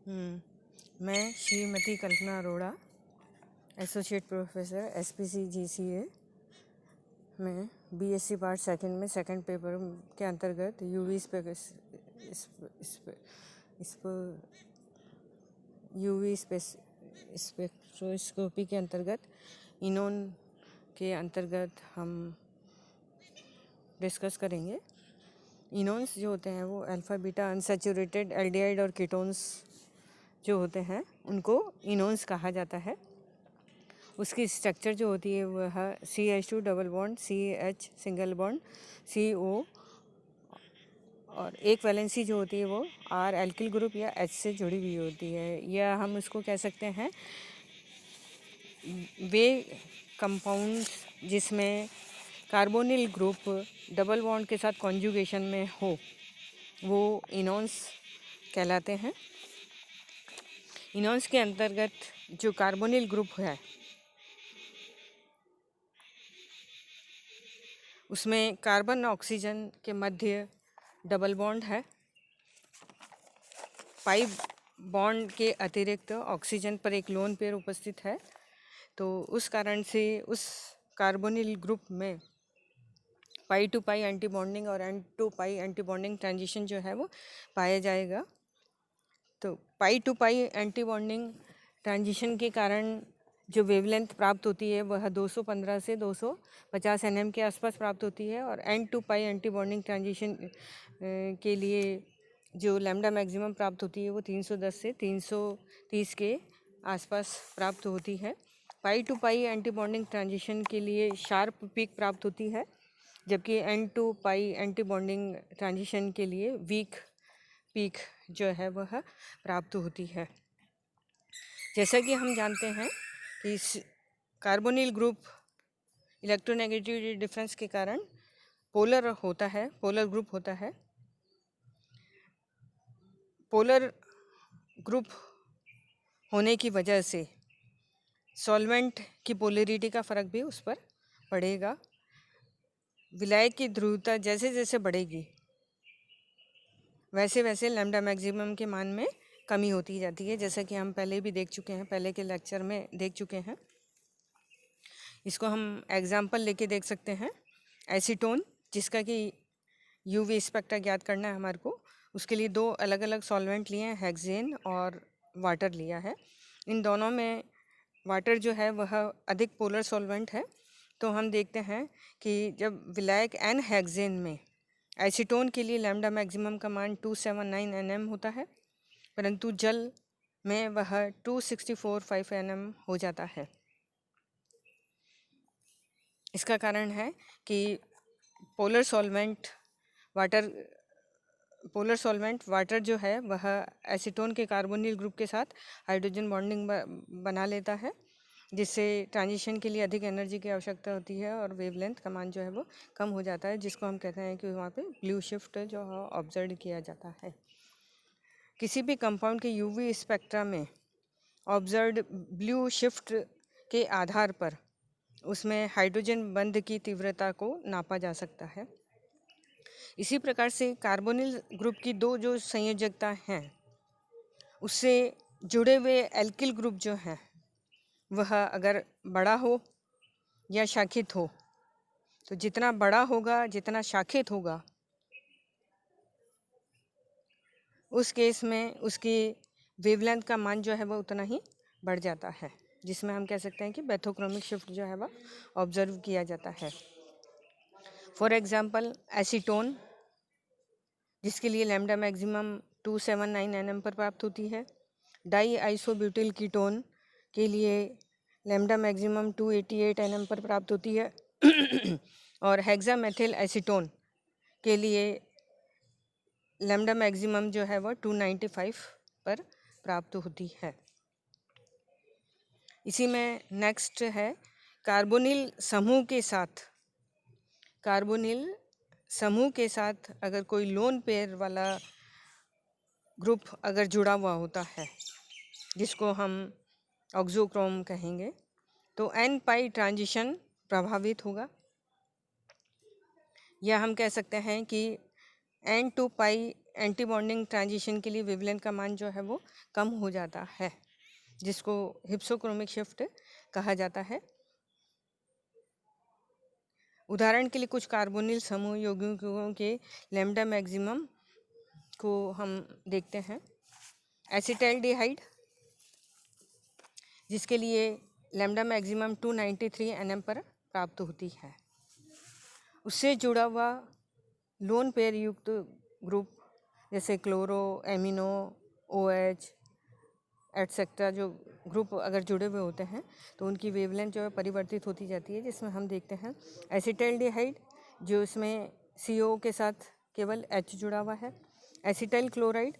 मैं श्रीमती कल्पना Arora, associate professor SPCGCA में BSc part second में सेकंड पेपर के अंतर्गत यूवी स्पेक्ट्रोस्कोपी के अंतर्गत इनोन के अंतर्गत हम डिस्कस करेंगे। इनोन्स जो होते हैं वो अल्फ़ा बीटा अनसैचुरेटेड एल्डिहाइड और कीटोन्स जो होते हैं उनको इनोन्स कहा जाता है। उसकी स्ट्रक्चर जो होती है वह CH2 double bond CH single bond CO और एक वैलेंसी जो होती है वो R एल्किल ग्रुप या H से जुड़ी हुई होती है, या हम उसको कह सकते हैं वे कंपाउंड जिसमें कार्बोनिल ग्रुप डबल बॉन्ड के साथ कॉन्जुगेशन में हो वो इनोन्स कहलाते हैं। इनोन्स के अंतर्गत जो कार्बोनिल ग्रुप है उसमें कार्बन ऑक्सीजन के मध्य डबल बॉन्ड है। पाई बॉन्ड के अतिरिक्त ऑक्सीजन पर एक लोन पेयर उपस्थित है, तो उस कारण से उस कार्बोनिल ग्रुप में pi to pi anti bonding और N to pi anti bonding transition जो है वो पाया जाएगा। तो pi to pi anti bonding transition के कारण जो वेवलेंथ प्राप्त होती है वह 215 से 250 nm के आसपास प्राप्त होती है, और N to pi anti bonding transition के लिए जो लैम्डा मैक्सिमम प्राप्त होती है वो 310 से 330 के आसपास प्राप्त होती है। Pi to pi anti bonding transition के लिए शार्प पीक प्राप्त होती है, जबकि n to pi anti bonding transition के लिए वीक पीक जो है वह प्राप्त होती है। जैसा कि हम जानते हैं कि कार्बोनिल ग्रुप इलेक्ट्रोनेगेटिविटी डिफरेंस के कारण पोलर ग्रुप होता है। पोलर ग्रुप होने की वजह से सॉल्वेंट की पोलरिटी का फ़र्क भी उस पर पड़ेगा। विलायक की ध्रुवता जैसे जैसे बढ़ेगी वैसे वैसे लैम्डा मैक्सिमम के मान में कमी होती जाती है, जैसा कि हम पहले भी देख चुके हैं, पहले के लेक्चर में देख चुके हैं। इसको हम एग्जाम्पल लेके देख सकते हैं। एसीटोन, जिसका कि यूवी स्पेक्ट्रा ज्ञात करना है हमारे को, उसके लिए दो अलग अलग सॉल्वेंट लिए हैं, हेक्सेन और वाटर लिया है। इन दोनों में वाटर जो है वह अधिक पोलर सॉल्वेंट है, तो हम देखते हैं कि जब विलायक एन हेक्सेन में एसीटोन के लिए लैम्डा मैक्सिमम का मान 279 nm होता है, परंतु जल में वह 264.5 nm हो जाता है। इसका कारण है कि पोलर सॉल्वेंट वाटर जो है वह एसीटोन के कार्बोनिल ग्रुप के साथ हाइड्रोजन बॉन्डिंग बना लेता है, जिससे ट्रांजिशन के लिए अधिक एनर्जी की आवश्यकता होती है और वेवलेंथ का मान जो है वो कम हो जाता है, जिसको हम कहते हैं कि वहाँ पे ब्लू शिफ्ट जो है ऑब्जर्व किया जाता है। किसी भी कंपाउंड के यूवी स्पेक्ट्रा में ऑब्जर्व्ड ब्लू शिफ्ट के आधार पर उसमें हाइड्रोजन बंध की तीव्रता को नापा जा सकता है। इसी प्रकार से कार्बोनिल ग्रुप की दो जो संयोजकता हैं उससे जुड़े हुए एल्किल ग्रुप जो है वह अगर बड़ा हो या शाखित हो, तो जितना बड़ा होगा, जितना शाखित होगा, उस केस में उसकी वेवलेंथ का मान जो है वह उतना ही बढ़ जाता है, जिसमें हम कह सकते हैं कि बैथोक्रोमिक शिफ्ट जो है वह ऑब्जर्व किया जाता है। फॉर एग्जांपल एसीटोन, जिसके लिए लैम्डा मैक्सिमम 279 nm पर प्राप्त होती है। डाई आइसोब्यूटिल कीटोन के लिए लैम्डा मैक्सिमम 288 nm पर प्राप्त होती है और हेक्सामेथिल एसीटोन के लिए लैम्डा मैक्सिमम जो है वह 295 पर प्राप्त होती है। इसी में नेक्स्ट है कार्बोनिल समूह के साथ अगर कोई लोन पेयर वाला ग्रुप अगर जुड़ा हुआ होता है, जिसको हम ऑक्सोक्रोम कहेंगे, तो एन पाई ट्रांजिशन प्रभावित होगा, या हम कह सकते हैं कि N to pi anti bonding transition के लिए वेवलेंथ का मान जो है वो कम हो जाता है, जिसको हिप्सोक्रोमिक शिफ्ट कहा जाता है। उदाहरण के लिए कुछ कार्बोनिल समूह यौगिकों के लैम्डा मैक्सिमम को हम देखते हैं। एसिटाल्डिहाइड, जिसके लिए लैम्डा मैक्सिमम 293 nm पर प्राप्त होती है। उससे जुड़ा हुआ लोन पेयर युक्त ग्रुप जैसे क्लोरो, एमिनो, OH एटसेट्रा जो ग्रुप अगर जुड़े हुए होते हैं तो उनकी वेवलेंथ जो है परिवर्तित होती जाती है, जिसमें हम देखते हैं एसिटाल्डिहाइड जो इसमें CO के साथ केवल H जुड़ा हुआ है। एसिटाइल क्लोराइड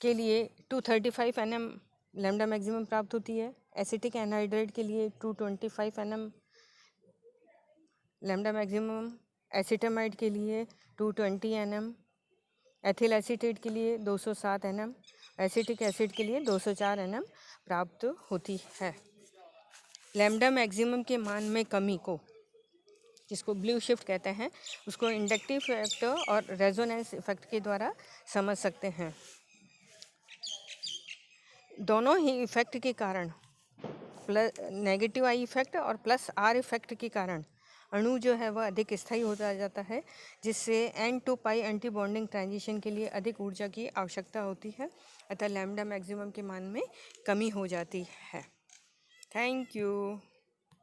के लिए 235 nm लैम्डा मैक्सिमम प्राप्त होती है। एसिटिक एनहाइड्राइड के लिए 225 nm लैम्डा मैक्सिमम। एसिटामाइड के लिए 220 nm। एथिल एसीटेट के लिए 207 nm। एसिटिक एसिड के लिए 204 nm प्राप्त होती है। लैम्डा मैक्सिमम के मान में कमी को, जिसको ब्लू शिफ्ट कहते हैं, उसको इंडक्टिव फैक्टर और रेजोनेंस इफेक्ट के द्वारा समझ सकते हैं। दोनों ही इफेक्ट के कारण, प्लस नेगेटिव आई इफेक्ट और प्लस R इफेक्ट के कारण अणु जो है वह अधिक स्थायी होता जाता है, जिससे N2 पाई एंटी बॉन्डिंग ट्रांजिशन के लिए अधिक ऊर्जा की आवश्यकता होती है, अतः लैम्डा मैक्सिमम के मान में कमी हो जाती है। Thank you.